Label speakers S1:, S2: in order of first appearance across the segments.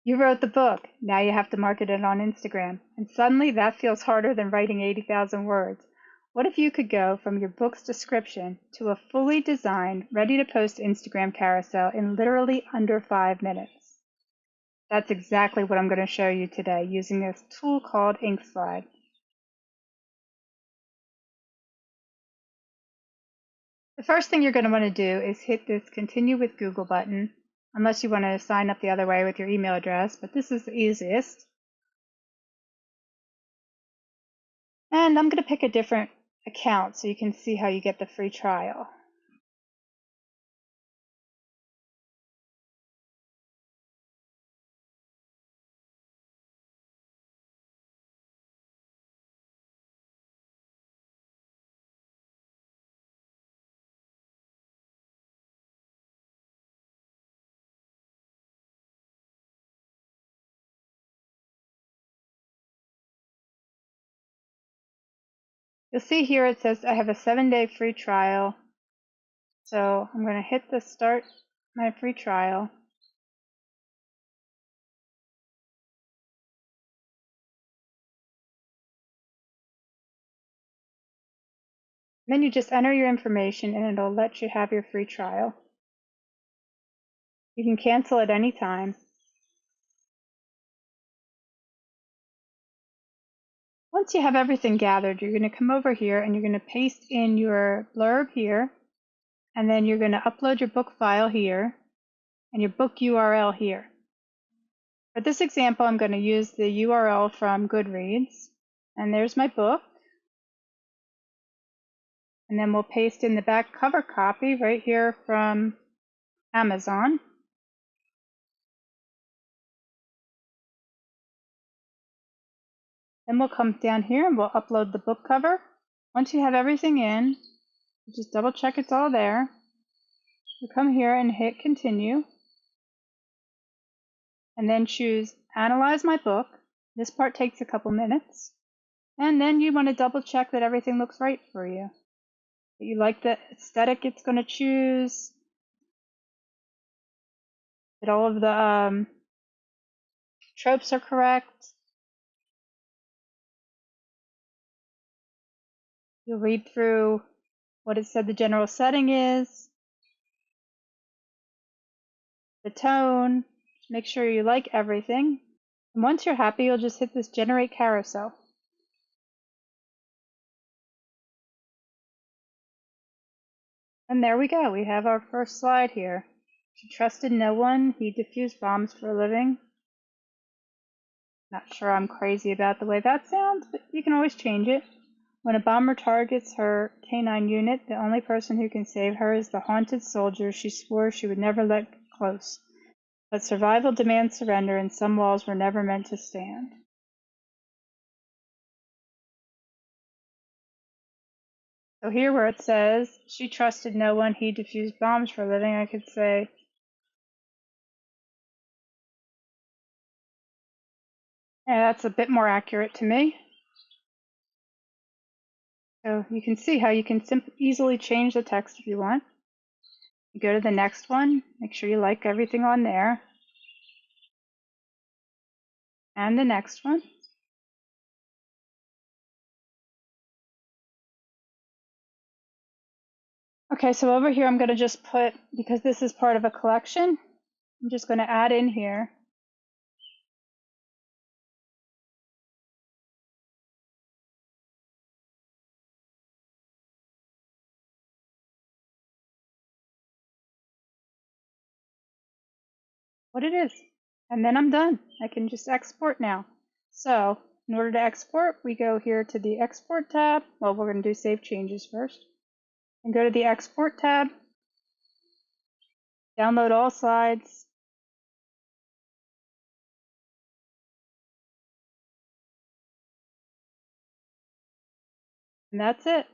S1: You wrote the book, now you have to market it on Instagram. And suddenly that feels harder than writing 80,000 words. What if you could go from your book's description to a fully designed, ready to post Instagram carousel in literally under 5 minutes? That's exactly what I'm going to show you today using this tool called Inkslide. The first thing you're going to want to do is hit this Continue with Google button, unless you want to sign up the other way with your email address, but this is the easiest. And I'm going to pick a different account so you can see how you get the free trial. You'll see here it says I have a 7-day free trial. So I'm going to hit the start my free trial. Then you just enter your information and it'll let you have your free trial. You can cancel at any time. Once you have everything gathered, you're going to come over here and you're going to paste in your blurb here, and then you're going to upload your book file here and your book URL here. For this example, I'm going to use the URL from Goodreads, and there's my book. And then we'll paste in the back cover copy right here from Amazon. Then we'll come down here and we'll upload the book cover. Once you have everything in, just double check it's all there. You come here and hit continue. And then choose Analyze My Book. This part takes a couple minutes. And then you want to double check that everything looks right for you. That you like the aesthetic it's going to choose. That all of the tropes are correct. You'll read through what it said the general setting is, the tone, make sure you like everything. And once you're happy, you'll just hit this Generate Carousel. And there we go, we have our first slide here. She trusted no one, he diffused bombs for a living. Not sure I'm crazy about the way that sounds, but you can always change it. When a bomber targets her canine unit, the only person who can save her is the haunted soldier she swore she would never let close. But survival demands surrender, and some walls were never meant to stand. So here where it says, she trusted no one, he diffused bombs for a living, I could say, yeah, that's a bit more accurate to me. So you can see how you can easily change the text if you want. You go to the next one, make sure you like everything on there. And the next one. Okay, so over here I'm going to just put, because this is part of a collection, I'm just going to add in here. What it is. And then I'm done. I can just export now. So in order to export, we go here to the Export tab. Well, we're going to do Save Changes first. And go to the Export tab. Download all slides. And that's it.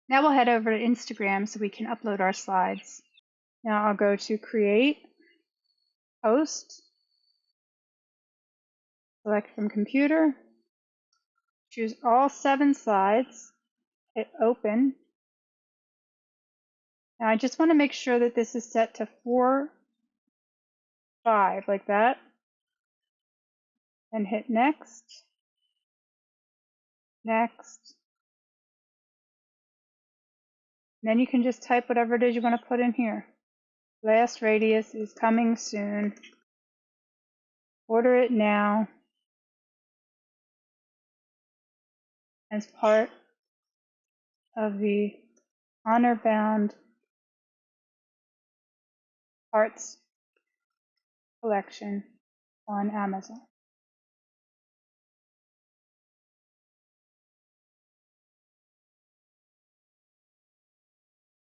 S1: Now we'll head over to Instagram so we can upload our slides. Now I'll go to Create, Post, select from Computer, choose all 7 slides, hit Open. Now I just want to make sure that this is set to 4 5, like that. And hit next, next. And then you can just type whatever it is you want to put in here. Blast radius is coming soon. Order it now as part of the Honor Bound Arts collection on Amazon.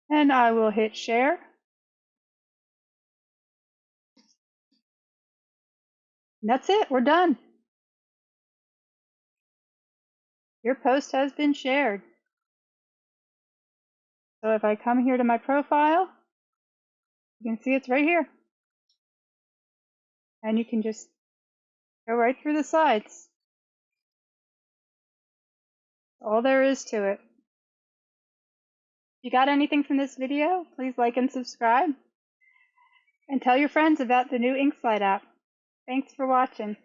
S1: And I will hit share. And that's it, we're done. Your post has been shared. So if I come here to my profile, you can see it's right here. And you can just go right through the sides. All there is to it. If you got anything from this video, please like and subscribe. And tell your friends about the new Inkslide app. Thanks for watching.